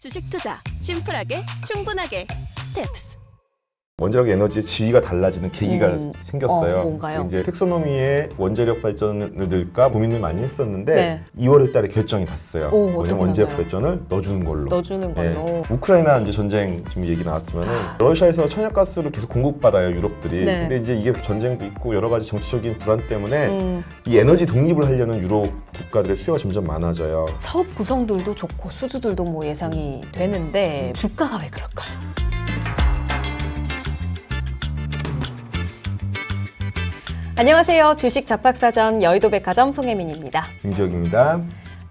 주식 투자 심플하게 충분하게 스텝스. 원자력 에너지의 지위가 달라지는 계기가 생겼어요. 뭔가요? 이제 텍소노미의 원자력 발전을 넣을까 고민을 많이 했었는데 네. 2월 달에 결정이 났어요. 오, 뭐냐면 어떻게 원자력 나가요? 발전을 넣어주는 걸로. 넣어주는 걸로. 우크라이나 이제 전쟁 지금 얘기 나왔지만은 러시아에서 천연가스를 계속 공급받아요, 유럽들이. 네. 근데 이제 이게 전쟁도 있고 여러 가지 정치적인 불안 때문에 음, 이 에너지 독립을 하려는 유럽 국가들의 수요가 점점 많아져요. 사업 구성들도 좋고 수주들도 뭐 예상이 되는데 주가가 왜 그럴까요? 안녕하세요. 주식 잡학사전 여의도백화점 송혜민입니다. 김지혁입니다.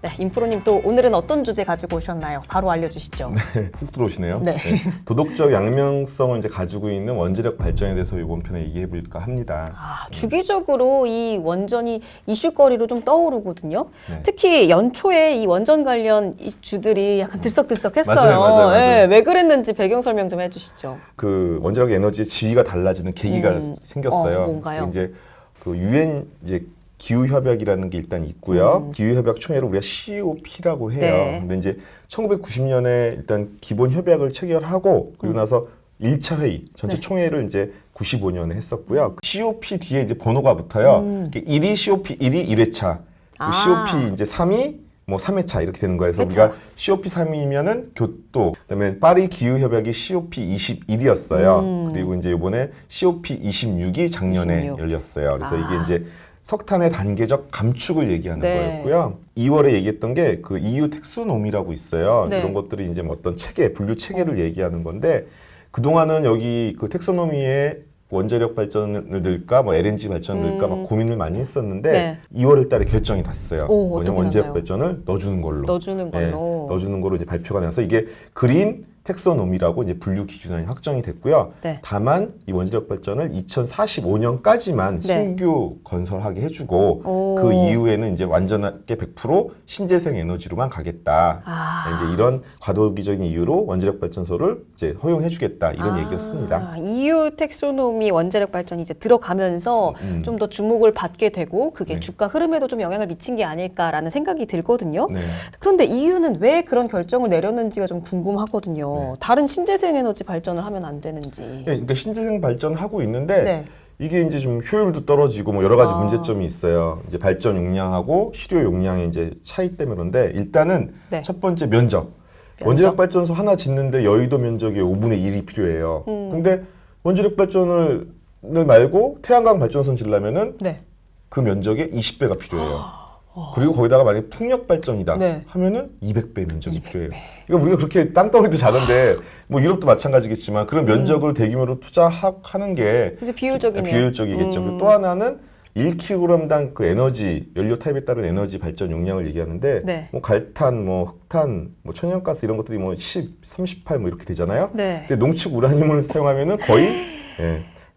네, 임프로님 또 오늘은 어떤 주제 가지고 오셨나요? 바로 알려주시죠. 훅 들어오시네요. 네. 도덕적 양면성을 이제 가지고 있는 원자력 발전에 대해서 이번 편에 얘기해 볼까 합니다. 주기적으로 이 원전이 이슈거리로 좀 떠오르거든요. 네. 특히 연초에 이 원전 관련 이 주들이 약간 들썩들썩했어요. 맞아요. 예, 왜 그랬는지 배경 설명 좀 해주시죠. 그 원자력 에너지의 지위가 달라지는 계기가 생겼어요. 뭔가요? 이제 그 유엔 이제 기후 협약이라는 게 일단 있고요. 기후 협약 총회를 우리가 COP라고 해요. 네. 근데 이제 1990년에 일단 기본 협약을 체결하고 그리고 나서 1차 회의 전체 네. 총회를 이제 95년에 했었고요. COP 뒤에 이제 번호가 붙어요. 1위 COP 1위 1회차, COP 이제 3위 뭐 3회차 이렇게 되는 거예요. 그래서 그쵸. 우리가 COP 3위면은 교토, 그다음에 파리 기후 협약이 COP 21이었어요. 그리고 이제 이번에 COP 26이 작년에 26. 열렸어요. 그래서 이게 이제 석탄의 단계적 감축을 얘기하는 네. 거였고요. 2월에 얘기했던 게 그 EU 텍소노미라고 있어요. 네. 이런 것들이 이제 뭐 어떤 체계, 분류 체계를 얘기하는 건데 그동안은 여기 그 텍소노미에 원자력 발전을 넣을까, 뭐 LNG 발전을 넣을까 막 고민을 많이 했었는데 네. 2월 달에 결정이 났어요. 오, 뭐냐면 어떻게 원자력 나가요? 발전을 넣어주는 걸로. 넣어주는 걸로. 넣어주는 걸로 이제 발표가 나서 이게 그린 텍소노미라고 이제 분류 기준이 확정이 됐고요. 네. 다만 이 원자력 발전을 2045년까지만 네. 신규 건설하게 해주고 오. 그 이후에는 이제 완전하게 100% 신재생 에너지로만 가겠다. 이제 이런 과도기적인 이유로 원자력 발전소를 이제 허용해주겠다 이런 얘기였습니다. EU 텍소노미 원자력 발전이 이제 들어가면서 좀 더 주목을 받게 되고 그게 네. 주가 흐름에도 좀 영향을 미친 게 아닐까라는 생각이 들거든요. 네. 그런데 EU는 왜 그런 결정을 내렸는지가 좀 궁금하거든요. 네. 다른 신재생 에너지 발전을 하면 안 되는지. 그러니까 신재생 발전하고 있는데 네. 이게 이제 좀 효율도 떨어지고 뭐 여러 가지 아. 문제점이 있어요. 이제 발전 용량하고 실효 용량의 이제 차이 때문에 그런데 일단은 네. 첫 번째 면적. 원자력 발전소 하나 짓는데 여의도 면적의 5분의 1이 필요해요. 근데 원자력 발전을 말고 태양광 발전소 지려면은 네. 그 면적의 20배가 필요해요. 그리고 거기다가 만약에 풍력 발전이다 네. 하면은 200배 면적이 필요해요. 이거 우리가 그렇게 땅덩어리도 작은데 뭐 유럽도 마찬가지겠지만 그런 면적을 대규모로 투자하는 게 이제 비효율적이네요. 비효율적이겠죠. 그리고 또 하나는 1kg당 그 에너지 연료 타입에 따른 에너지 발전 용량을 얘기하는데 네. 뭐 갈탄, 뭐 흑탄, 뭐 천연가스 이런 것들이 뭐 10, 38 뭐 이렇게 되잖아요. 네. 근데 농축 우라늄을 사용하면은 거의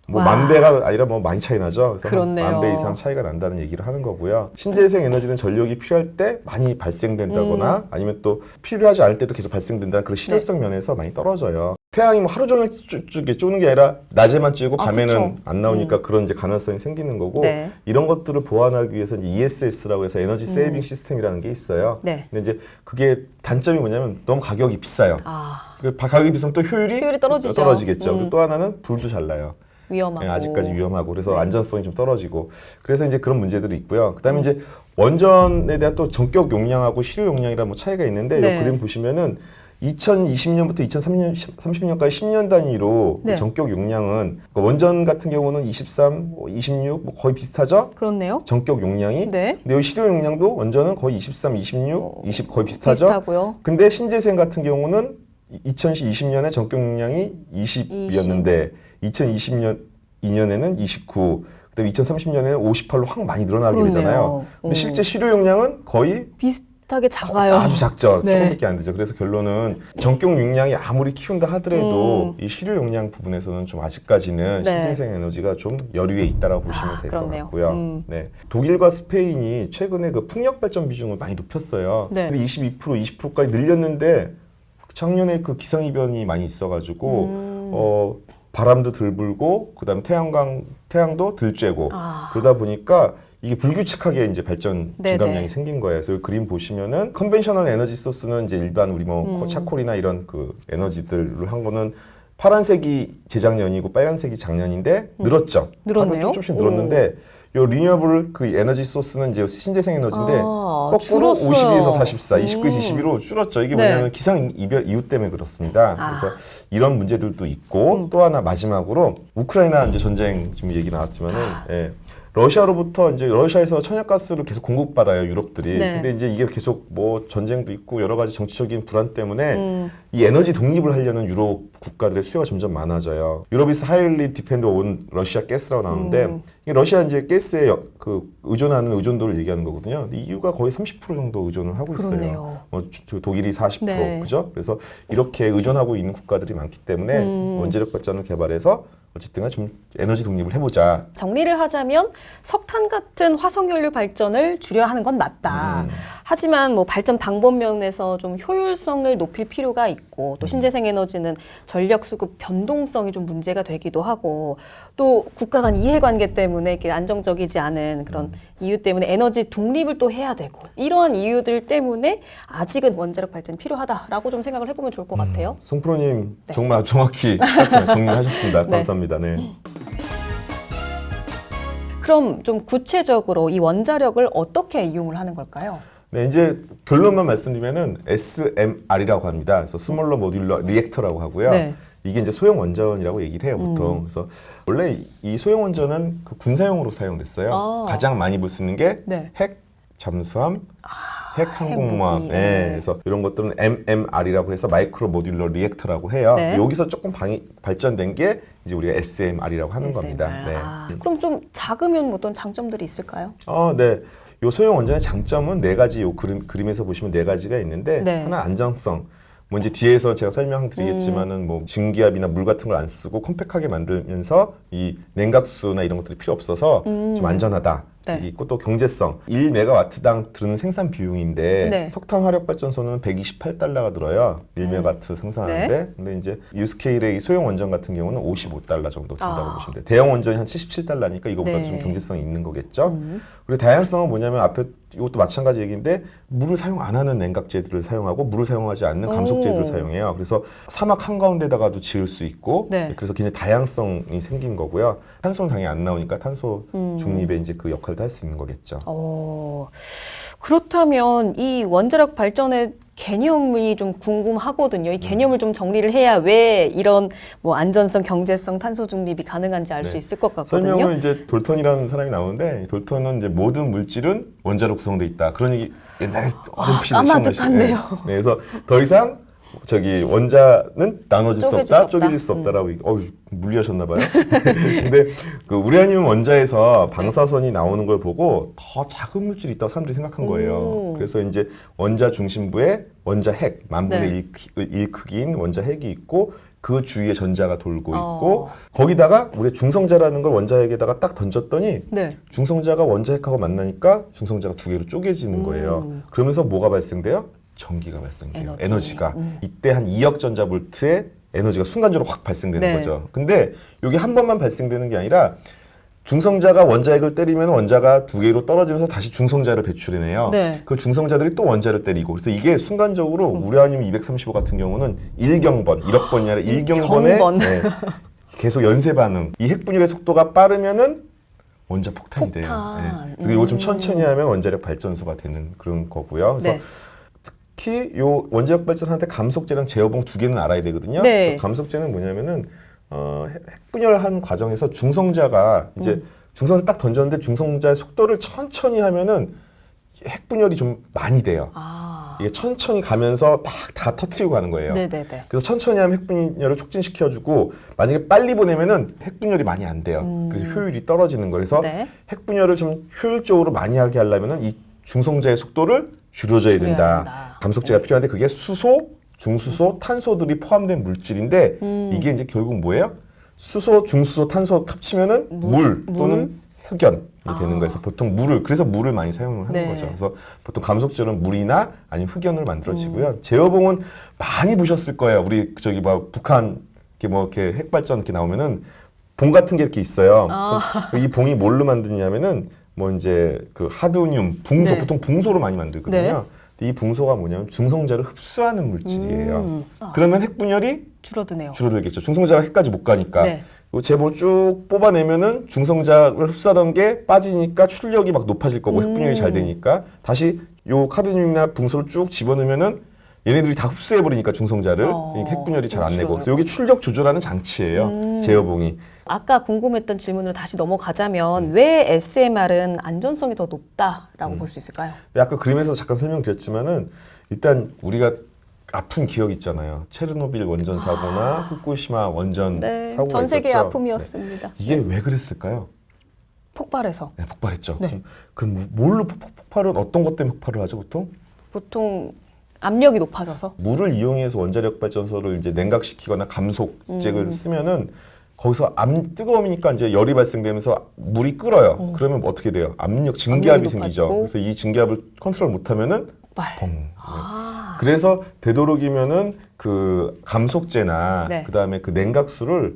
뭐 와. 10,000배가 아니라 뭐 많이 차이 나죠. 그래서 그렇네요. 10,000배 이상 차이가 난다는 얘기를 하는 거고요. 신재생 에너지는 전력이 필요할 때 많이 발생된다거나 아니면 또 필요하지 않을 때도 계속 발생된다는 그런 실효성 면에서 많이 떨어져요. 태양이 뭐 하루 종일 쪼는 게 아니라 낮에만 쬐고 밤에는 그쵸. 안 나오니까 그런 이제 가능성이 생기는 거고 네. 이런 것들을 보완하기 위해서 이제 ESS라고 해서 에너지 세이빙 시스템이라는 게 있어요. 네. 근데 이제 그게 단점이 뭐냐면 너무 가격이 비싸요. 가격이 비싸면 또 효율이 떨어지죠. 떨어지겠죠. 그리고 또 하나는 불도 잘 나요. 위험하고. 아직까지 위험하고 그래서 네. 안전성이 좀 떨어지고 그래서 이제 그런 문제들이 있고요. 그다음에 이제 원전에 대한 또 전격 용량하고 실효 용량이라는 뭐 차이가 있는데 네. 이 그림 보시면은 2020년부터 2030년까지 10년 단위로 네. 그 전격 용량은 그러니까 원전 같은 경우는 23, 26 뭐 거의 비슷하죠. 그렇네요. 전격 용량이. 네. 근데 이 실효 용량도 원전은 거의 23, 26, 20 거의 비슷하죠. 비슷하고요. 근데 신재생 같은 경우는 2020년에 전격 용량이 20이었는데 2022년에는 29, 그다음에 2030년에는 58로 확 많이 늘어나게 그렇네요. 되잖아요. 근데 실제 실효 용량은 거의 비슷하게 작아요. 아주 작죠. 네. 조금밖에 안 되죠. 그래서 결론은 전격 용량이 아무리 키운다 하더라도 이 실효 용량 부분에서는 좀 아직까지는 네. 신재생 에너지가 좀 여류에 있다라고 보시면 될 것 그렇네요. 같고요. 네. 독일과 스페인이 최근에 그 풍력 발전 비중을 많이 높였어요. 네. 22%, 20%까지 늘렸는데 작년에 그 기상이변이 많이 있어가지고 바람도 덜 불고 그다음 태양도 덜 쬐고 그러다 보니까 이게 불규칙하게 이제 발전 네네. 증감량이 생긴 거예요. 그래서 이 그림 보시면은 컨벤셔널 에너지 소스는 이제 일반 우리 뭐 차콜이나 이런 그 에너지들로 한 거는 파란색이 재작년이고 빨간색이 작년인데 늘었죠. 늘었네요. 조금씩 늘었는데 요 리뉴어블 그 에너지 소스는 이제 신재생 에너지인데 거꾸로 줄었어요. 52에서 44, 29에서 21로 줄었죠. 이게 네. 뭐냐면 기상 이별 이유 때문에 그렇습니다. 그래서 이런 문제들도 있고 또 하나 마지막으로 우크라이나 이제 전쟁 지금 얘기 나왔지만은 예. 러시아로부터 이제 러시아에서 천연가스를 계속 공급받아요 유럽들이. 네. 근데 이제 이게 계속 뭐 전쟁도 있고 여러 가지 정치적인 불안 때문에 이 에너지 독립을 하려는 유럽 국가들의 수요가 점점 많아져요. 유럽에서 하일리 디펜드 온 러시아 가스라고 나오는데 이 러시아 이제 가스에 그 의존하는 의존도를 얘기하는 거거든요. 근데 EU가 거의 30% 정도 의존을 하고 있어요. 그러네요. 독일이 40% 네. 그죠? 그래서 이렇게 의존하고 있는 국가들이 많기 때문에 원자력 발전을 개발해서 어쨌든 좀 에너지 독립을 해보자. 정리를 하자면 석탄 같은 화석연료 발전을 줄여야 하는 건 맞다. 하지만 뭐 발전 방법 면에서 좀 효율성을 높일 필요가 있고 또 신재생 에너지는 전력 수급 변동성이 좀 문제가 되기도 하고 또 국가 간 이해관계 때문에 이렇게 안정적이지 않은 그런 이유 때문에 에너지 독립을 또 해야 되고 이러한 이유들 때문에 아직은 원자력 발전이 필요하다라고 좀 생각을 해보면 좋을 것 같아요. 송프로님 네. 정말 정확히 정리하셨습니다. 네. 감사합니다. 네. 그럼 좀 구체적으로 이 원자력을 어떻게 이용을 하는 걸까요? 네, 이제 결론만 말씀드리면은 SMR이라고 합니다. 그래서 스몰러 모듈러 리액터라고 하고요. 네. 이게 이제 소형 원전이라고 얘기를 해요, 보통. 그래서 원래 이 소형 원전은 그 군사용으로 사용됐어요. 가장 많이 볼 수 있는 게 네. 핵, 잠수함, 핵 항공모함. 핵무기. 네. 그래서 이런 것들은 MMR이라고 해서 마이크로 모듈러 리액터라고 해요. 네. 여기서 조금 발전된 게 이제 우리가 SMR이라고 하는 겁니다. 네. 그럼 좀 작으면 어떤 장점들이 있을까요? 네. 요 소형 원전의 장점은 네 가지, 요 그림에서 보시면 네 가지가 있는데 네. 하나 안정성. 뭐 이제 뒤에서 제가 설명드리겠지만은 뭐 증기압이나 물 같은 걸 안 쓰고 컴팩하게 만들면서 이 냉각수나 이런 것들이 필요 없어서 좀 안전하다. 네. 있고 또 경제성. 1메가와트당 드는 생산 비용인데 네. 석탄 화력 발전소는 128달러가 들어요. 1메가와트 생산하는데. 네. 근데 이제 유스케일의 이 소형 원전 같은 경우는 55달러 정도 든다고 아. 보시면 돼요. 대형 원전이 한 77달러니까 이거보다 네. 좀 경제성이 있는 거겠죠. 그리고 다양성은 뭐냐면 앞에 이것도 마찬가지 얘기인데 물을 사용 안 하는 냉각제들을 사용하고 물을 사용하지 않는 감속제들을 사용해요. 그래서 사막 한가운데다가도 지을 수 있고 네. 그래서 굉장히 다양성이 생긴 거고요. 탄소는 당연히 안 나오니까 탄소 중립의 이제 그 역할도 할 수 있는 거겠죠. 그렇다면 이 원자력 발전의 개념이 좀 궁금하거든요. 이 개념을 좀 정리를 해야 왜 이런 뭐 안전성, 경제성, 탄소 중립이 가능한지 알 수 네. 있을 것 같거든요. 설명을 이제 돌턴이라는 사람이 나오는데 돌턴은 이제 모든 물질은 원자로 구성돼 있다. 그런 얘기 옛날에 어렴풋이 까마득한데요. 네. 그래서 더 이상 저기 원자는 나눠질 수 쪼개질 수 없다, 없다. 쪼개질 수 없다라고 물리하셨나 봐요. 근데 그 우라늄 원자에서 방사선이 나오는 걸 보고 더 작은 물질이 있다고 사람들이 생각한 거예요. 그래서 이제 원자 중심부에 원자 핵, 만분의 1 크기인 원자 핵이 있고 그 주위에 전자가 돌고 있고 거기다가 우리 중성자라는 걸 원자 핵에다가 딱 던졌더니 네. 중성자가 원자 핵하고 만나니까 중성자가 두 개로 쪼개지는 거예요. 그러면서 뭐가 발생돼요? 전기가 발생돼요. 에너지가. 이때 한 2억 전자볼트의 에너지가 순간적으로 확 발생되는 네. 거죠. 근데 이게 한 번만 발생되는 게 아니라 중성자가 원자핵을 때리면 원자가 두 개로 떨어지면서 다시 중성자를 배출해내요. 네. 그 중성자들이 또 원자를 때리고 그래서 이게 순간적으로 우라늄 235 같은 경우는 1경번, 1억 번이 아니라 1경번에 경번. 네, 계속 연쇄 반응. 이 핵분열의 속도가 빠르면은 원자 폭탄이 돼요. 폭탄. 네. 그리고 이걸 좀 천천히 하면 원자력 발전소가 되는 그런 거고요. 그래서 네. 특히 요 원자력 발전하는데 감속제랑 제어봉 두 개는 알아야 되거든요. 네. 그래서 감속제는 뭐냐면은 핵분열한 과정에서 중성자가 이제 중성을 딱 던졌는데 중성자의 속도를 천천히 하면은 핵분열이 좀 많이 돼요. 이게 천천히 가면서 막 다 터트리고 가는 거예요. 네네네. 그래서 천천히 하면 핵분열을 촉진시켜주고 만약에 빨리 보내면은 핵분열이 많이 안 돼요. 그래서 효율이 떨어지는 거예요. 그래서 네. 핵분열을 좀 효율적으로 많이 하게 하려면은 이 중성자의 속도를 줄여줘야 된다. 감속제가 필요한데 그게 수소, 중수소, 탄소들이 포함된 물질인데 이게 이제 결국 뭐예요? 수소, 중수소, 탄소 합치면은 물 또는 흑연이 되는 거에서 보통 그래서 물을 많이 사용을 하는 네. 거죠. 그래서 보통 감속제는 물이나 아니면 흑연을 만들어지고요. 제어봉은 많이 보셨을 거예요. 우리 저기 뭐 북한 이렇게 핵발전 이렇게 나오면은 봉 같은 게 이렇게 있어요. 이 봉이 뭘로 만드냐면은 뭐 이제 그 하드늄, 붕소, 네. 보통 붕소로 많이 만들거든요. 이 붕소가 뭐냐면 중성자를 흡수하는 물질이에요. 그러면 핵분열이 줄어드네요. 줄어들겠죠. 중성자가 핵까지 못 가니까. 네. 이 제목을 쭉 뽑아내면은 중성자를 흡수하던 게 빠지니까 출력이 막 높아질 거고 핵분열이 잘 되니까 다시 요 카드뮴이나 붕소를 쭉 집어넣으면은 얘네들이 다 흡수해버리니까 중성자를 그러니까 핵분열이 잘 안 내고 그래서 여기 출력 조절하는 장치예요. 제어봉이. 아까 궁금했던 질문으로 다시 넘어가자면 왜 SMR은 안전성이 더 높다라고 볼 수 있을까요? 아까 그림에서 잠깐 설명드렸지만은 일단 우리가 아픈 기억 있잖아요. 체르노빌 원전 사고나 후쿠시마 원전 네, 사고가 전 세계 있었죠. 아픔이었습니다. 네. 이게 왜 그랬을까요? 폭발해서. 네, 폭발했죠. 네. 그럼 뭘로 폭발은 어떤 것 때문에 폭발을 하죠, 보통? 보통 압력이 높아져서. 물을 이용해서 원자력 발전소를 이제 냉각시키거나 감속잭을 쓰면은 거기서 뜨거우니까 이제 열이 발생되면서 물이 끓어요. 그러면 어떻게 돼요? 증기압이 압력이 생기죠. 높아지고. 그래서 이 증기압을 컨트롤 못하면은 폭발. 펑. 네. 아. 그래서 되도록이면은 그 감속제나 네. 그다음에 그 냉각수를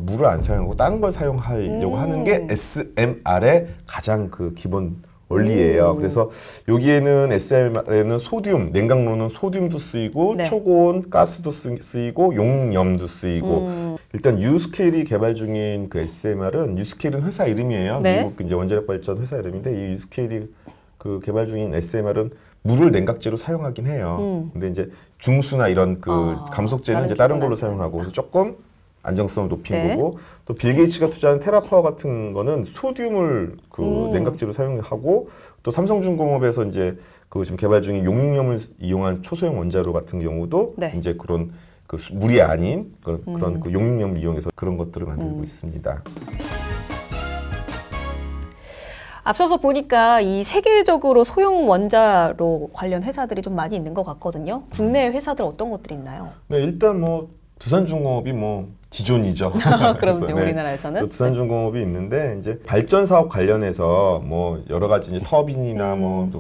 물을 안 사용하고 다른 걸 사용하려고 하는 게 SMR의 가장 그 기본 원리예요. 그래서 여기에는 SMR에는 소듐, 냉각로는 소듐도 쓰이고 네. 초고온 가스도 쓰이고 용염도 쓰이고 일단 유스케일이 개발 중인 그 SMR은 유스케일은 회사 이름이에요. 네. 미국 이제 원자력 발전 회사 이름인데 이 유스케일이 그 개발 중인 SMR은 물을 냉각제로 사용하긴 해요. 근데 이제 중수나 이런 그 감속제는 이제 다른 걸로 사용하고 그래서 조금 안정성을 높인 네. 거고 또 빌 게이츠가 투자한 테라파워 같은 거는 소듐을 그 냉각제로 사용하고 또 삼성중공업에서 이제 그 지금 개발 중인 용융염을 이용한 초소형 원자로 같은 경우도 네. 이제 그런 그 물이 아닌 그런 그 용융염을 이용해서 그런 것들을 만들고 있습니다. 앞서서 보니까 이 세계적으로 소형 원자로 관련 회사들이 좀 많이 있는 것 같거든요. 국내 회사들 어떤 것들이 있나요? 네, 일단 뭐 두산중공업이 뭐 지존이죠. 그럼요, 그래서, 네. 우리나라에서는. 두산중공업이 있는데 이제 발전 사업 관련해서 뭐 여러 가지 이제 터빈이나 뭐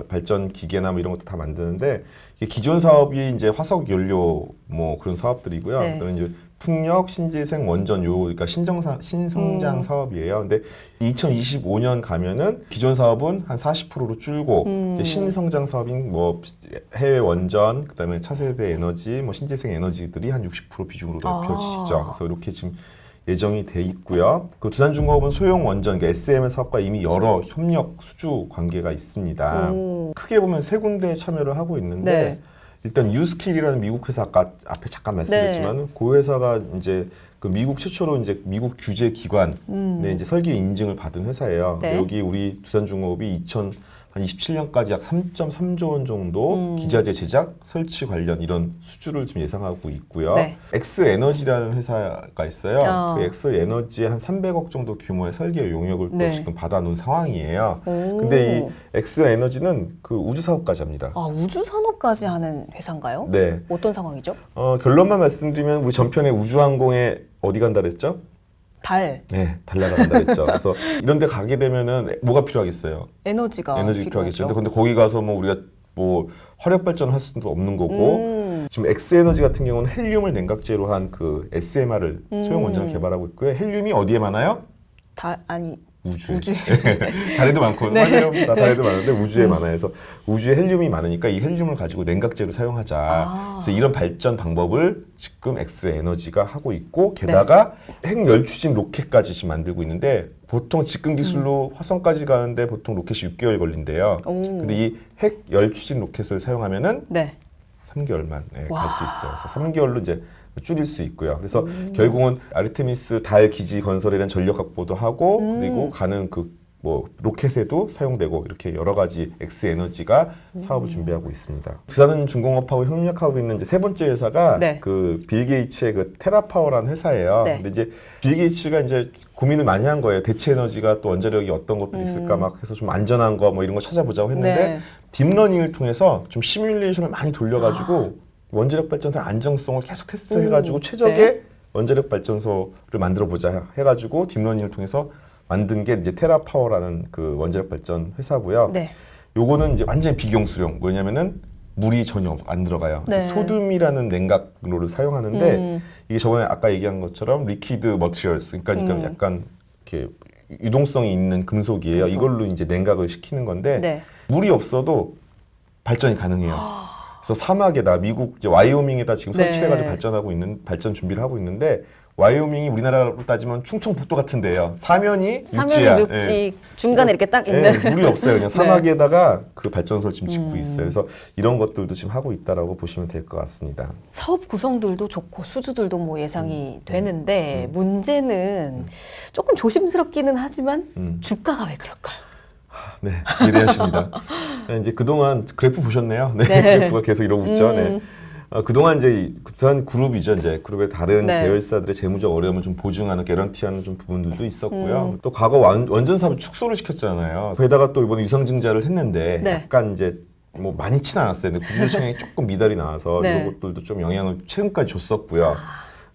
발전 기계나 뭐 이런 것도 다 만드는데 이게 기존 사업이 이제 화석 연료 뭐 그런 사업들이고요. 네. 그다음에 이제 풍력, 신재생, 원전요, 그러니까 신성장 사업이에요. 근데 2025년 가면은 기존 사업은 한 40%로 줄고 이제 신성장 사업인 뭐 해외 원전, 그다음에 차세대 에너지, 뭐 신재생 에너지들이 한 60% 비중으로 펼치죠. 그래서 이렇게 지금 예정이 돼 있고요. 그 두산중공업은 소형 원전, 그러니까 SMR 사업과 이미 여러 협력 수주 관계가 있습니다. 크게 보면 세 군데에 참여를 하고 있는데. 네. 일단 유스킬이라는 미국 회사 아까 앞에 잠깐 말씀드렸지만 그 회사가 이제 그 미국 최초로 이제 미국 규제 기관의 이제 설계 인증을 받은 회사예요. 네. 여기 우리 두산중공업이 2027년까지 약 3.3조 원 정도 기자재 제작, 설치 관련 이런 수주를 지금 예상하고 있고요. 네. 엑스에너지라는 회사가 있어요. 그 어. 엑스에너지에 한 300억 정도 규모의 설계 용역을 네. 또 지금 받아놓은 상황이에요. 오. 근데 이 엑스에너지는 그 우주 사업까지 합니다. 아, 우주 산업까지 하는 회사인가요? 네. 어떤 상황이죠? 결론만 말씀드리면 우리 전편에 우주항공에 어디 간다 그랬죠? 달, 네, 달 나간다 그랬죠. 그래서 이런 데 가게 되면은 뭐가 필요하겠어요? 에너지가 에너지가 필요하겠죠. 필요하죠. 근데 거기 가서 뭐 우리가 뭐 화력 발전을 할 수도 없는 거고 지금 엑스에너지 같은 경우는 헬륨을 냉각제로 한 그 SMR을 소형 원전을 개발하고 있고요. 헬륨이 어디에 많아요? 우주에. 달에도 많고 네. 맞아요. 달에도 많은데 우주에 많아요. 그래서 우주에 헬륨이 많으니까 이 헬륨을 가지고 냉각제로 사용하자. 그래서 이런 발전 방법을 지금 엑스에너지가 하고 있고 게다가 핵열 추진 로켓까지 지금 만들고 있는데 보통 직근 기술로 화성까지 가는데 보통 로켓이 6개월 걸린대요. 근데 이 핵열 추진 로켓을 사용하면은 네. 3개월만 갈 수 있어요. 그래서 3개월로 이제 줄일 수 있고요. 그래서 결국은 아르테미스 달 기지 건설에 대한 전력 확보도 하고 그리고 가는 그 뭐 로켓에도 사용되고 이렇게 여러 가지 엑스에너지가 사업을 준비하고 있습니다. 두산은 중공업하고 협력하고 있는 이제 세 번째 회사가 네. 그 빌 게이츠의 그 테라파워라는 회사예요. 네. 근데 이제 빌 게이츠가 이제 고민을 많이 한 거예요. 대체 에너지가 또 원자력이 어떤 것들이 있을까 막 해서 좀 안전한 거 뭐 이런 거 찾아보자고 했는데 네. 딥러닝을 통해서 좀 시뮬레이션을 많이 돌려가지고 원자력 발전소 안정성을 계속 테스트를 해가지고 최적의 네. 원자력 발전소를 만들어 보자 해가지고 딥러닝을 통해서 만든 게 이제 테라파워라는 그 원자력 발전 회사고요. 네. 요거는 이제 완전히 비경수용. 뭐냐면은 물이 전혀 안 들어가요. 네. 소듐이라는 냉각로를 사용하는데 이게 저번에 아까 얘기한 것처럼 리퀴드 머티리얼스, 그러니까 약간 이렇게 유동성이 있는 금속이에요. 금속. 이걸로 이제 냉각을 시키는 건데 네. 물이 없어도 발전이 가능해요. 그래서 사막에다 미국 이제 와이오밍에다 지금 네. 설치해가지고 발전 준비를 하고 있는데 와이오밍이 우리나라로 따지면 충청북도 같은 데예요. 사면이 육지야. 사면이 육지 예. 중간에 이렇게 딱 있는. 물이 없어요. 그냥 네. 사막에다가 그 발전소를 지금 짓고 있어요. 그래서 이런 것들도 지금 하고 있다라고 보시면 될 것 같습니다. 사업 구성들도 좋고 수주들도 뭐 예상이 되는데 문제는 조금 조심스럽기는 하지만 주가가 왜 그럴까요? 네, 이해되십니다. 네, 이제 그동안 그래프 보셨네요. 네, 네. 그래프가 계속 이러고 있죠. 네. 그동안 이제 부산 그룹이죠. 이제 그룹의 다른 네. 계열사들의 재무적 어려움을 좀 보증하는 개런티하는 좀 부분들도 있었고요. 또 과거 원전 사업 축소를 시켰잖아요. 거기다가 또 이번에 유상증자를 했는데 네. 약간 이제 뭐 많이치는 않았어요. 근데 구조 청량이 조금 미달이 나와서 네. 이런 것들도 좀 영향을 최근까지 줬었고요.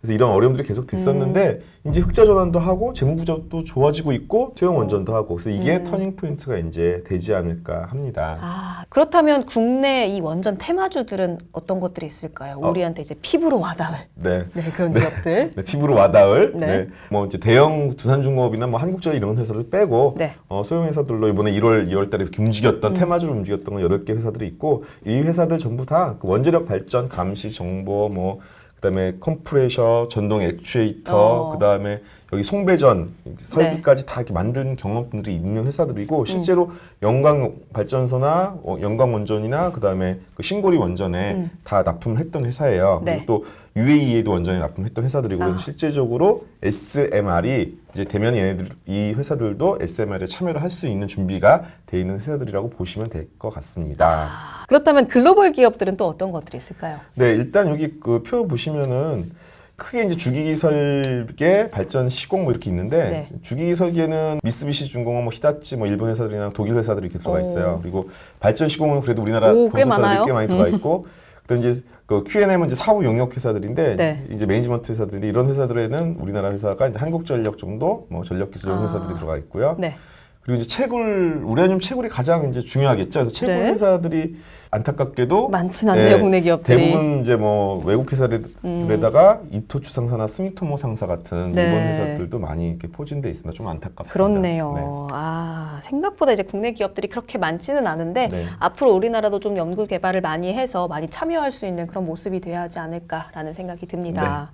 그래서 이런 어려움들이 계속 됐었는데 이제 흑자 전환도 하고 재무부족도 좋아지고 있고 투영 원전도 하고 그래서 이게 터닝 포인트가 이제 되지 않을까 합니다. 아, 그렇다면 국내 이 원전 테마주들은 어떤 것들이 있을까요? 우리한테 이제 피부로 와닿을 네. 네, 그런 기업들. 네, 피부로 와닿을 네. 네. 뭐 이제 대형 두산중공업이나 뭐 한국전력 이런 회사들 빼고 네. 소형 회사들로 이번에 1월, 2월 달에 이렇게 움직였던 테마주로 움직였던 건 8개 회사들이 있고 이 회사들 전부 다 그 원자력 발전, 감시, 정보 뭐 그다음에 컴프레셔, 전동 액추에이터, 그다음에 여기 송배전 설비까지 다 이렇게 만든 경험들이 있는 회사들이고 실제로 영광 발전소나 영광 원전이나 그다음에 그 신고리 원전에 다 납품을 했던 회사예요. 네. 그리고 또 UAE에도 원전에 납품했던 회사들이고 그래서 실제적으로 SMR이 이제 대면 얘네들 이 회사들도 SMR에 참여를 할 수 있는 준비가 돼 있는 회사들이라고 보시면 될 것 같습니다. 그렇다면 글로벌 기업들은 또 어떤 것들이 있을까요? 네, 일단 여기 그 표 보시면은 크게 이제 주기기 설계, 발전 시공 뭐 이렇게 있는데 네. 주기기 설계는 미쓰비시 중공업, 뭐 히다치, 뭐 일본 회사들이나 독일 회사들이 이렇게 들어가 있어요. 그리고 발전 시공은 그래도 우리나라 오, 꽤 본사 많아요. 회사들이 꽤 많이 들어가 있고 그다음 이제 그 Q&M은 이제 사후 용역 회사들인데 네. 이제 매니지먼트 회사들인데 이런 회사들에는 우리나라 회사가 이제 한국전력 정도, 뭐 전력기술 회사들이 들어가 있고요. 네. 그리고 이제 채굴, 우라늄 채굴이 가장 이제 중요하겠죠. 그래서 채굴 네. 회사들이 안타깝게도 많진 않네요, 국내 기업들이. 대부분 이제 뭐 외국 회사들에다가 이토추 상사나 스미토모 상사 같은 네. 일본 회사들도 많이 이렇게 포진돼 있습니다. 좀 안타깝습니다. 그렇네요. 네. 아, 생각보다 이제 국내 기업들이 그렇게 많지는 않은데 네. 앞으로 우리나라도 좀 연구 개발을 많이 해서 많이 참여할 수 있는 그런 모습이 돼야 하지 않을까라는 생각이 듭니다.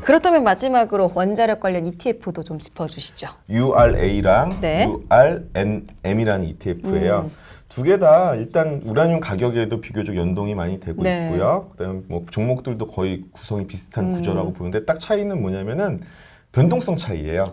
그렇다면 마지막으로 원자력 관련 ETF도 좀 짚어주시죠. URA랑 네. URNM이라는 ETF예요. 두 개 다 일단 우라늄 가격에도 비교적 연동이 많이 되고 네. 있고요. 그다음에 뭐 종목들도 거의 구성이 비슷한 구조라고 보는데 딱 차이는 뭐냐면은 변동성 차이예요.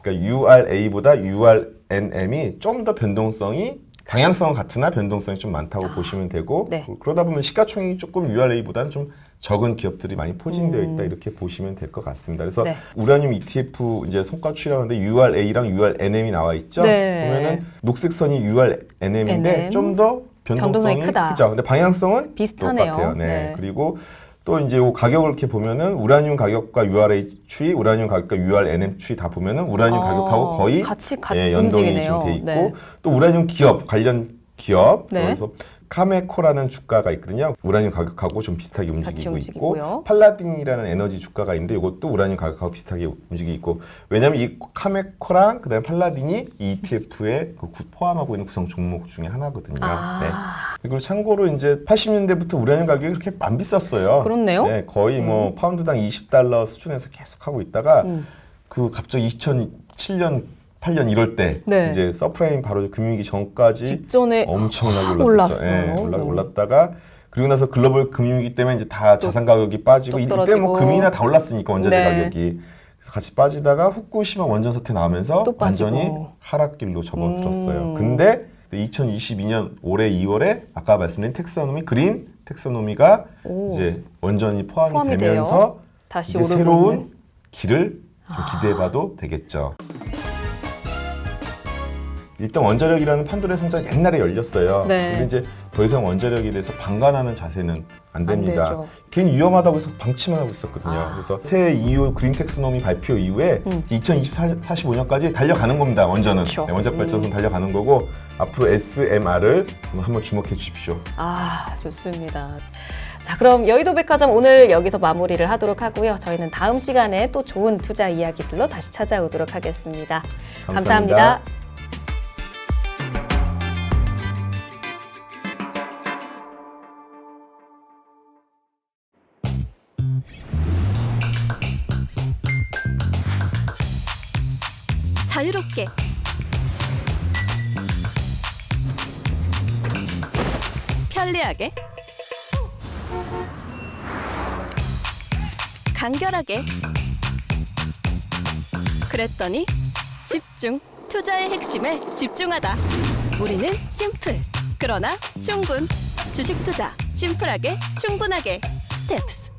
그러니까 URA보다 URNM이 좀 더 변동성이 방향성은 같으나 변동성이 좀 많다고 보시면 되고 네. 그러다 보면 시가총액이 조금 URA보다는 좀 적은 기업들이 많이 포진되어 있다 이렇게 보시면 될 것 같습니다. 그래서 네. 우라늄 ETF 이제 성과 추이라는데 URA랑 URNM이 나와 있죠. 네. 보면은 녹색 선이 URNM인데 NM. 좀 더 변동성이 변동성이 크다. 크죠. 근데 방향성은 비슷하네요. 똑같아요. 네. 네. 그리고 또 이제 요 가격을 이렇게 보면은 우라늄 가격과 URA 추이, 우라늄 카격과 URNM 추이 다 보면은 우라늄 가격하고 거의 같이 연동이 움직이네요. 좀 돼 있고 네. 또 우라늄 기업 관련 기업 네. 그래서 카메코라는 주가가 있거든요. 우라늄 가격하고 좀 비슷하게 움직이고 움직이고요. 있고 팔라딘이라는 에너지 주가가 있는데 이것도 우라늄 가격하고 비슷하게 움직이고 있고 왜냐하면 이 카메코랑 그다음에 팔라딘이 이 ETF에 포함하고 있는 구성 종목 중에 하나거든요. 네. 그리고 참고로 이제 80년대부터 우라늄 가격이 그렇게 안 비쌌어요. 그렇네요. 네, 거의 뭐 파운드당 $20 수준에서 계속 하고 있다가 그 갑자기 2007년 8년 이럴 때 네. 이제 서프라임 바로 금융위기 전까지 직전에 엄청나게 올랐어요. 예, 올랐다가 그리고 나서 글로벌 금융위기 때문에 이제 다 자산 가격이 빠지고 또 이때 뭐 떨어지고. 금이나 다 올랐으니까 원자재 네. 가격이 그래서 같이 빠지다가 후쿠시마 원전 사태 나오면서 또 빠지고. 완전히 하락길로 접어들었어요. 근데 2022년 올해 2월에 아까 말씀드린 텍사노미 그린 텍사노미가 이제 원전이 포함이 되면서 돼요. 다시 이제 오르고 새로운 있는. 길을 좀 기대해봐도 되겠죠. 일단 원자력이라는 판도라의 상자가 옛날에 열렸어요. 네. 근데 이제 더 이상 원자력에 대해서 방관하는 자세는 안 됩니다. 되죠. 괜히 위험하다고 해서 방치만 하고 있었거든요. 그래서 새해 이후 그린 텍스노미 발표 이후에 2045년까지 달려가는 겁니다. 원전은. 그렇죠. 네, 원자력 발전소는 달려가는 거고 앞으로 SMR을 한번 주목해 주십시오. 아, 좋습니다. 자, 그럼 여의도 백화점 오늘 여기서 마무리를 하도록 하고요. 저희는 다음 시간에 또 좋은 투자 이야기들로 다시 찾아오도록 하겠습니다. 감사합니다. 자유롭게 편리하게 간결하게 그랬더니 집중 투자의 핵심에 집중하다 우리는 심플 그러나 충분 주식 투자 심플하게 충분하게 스텝스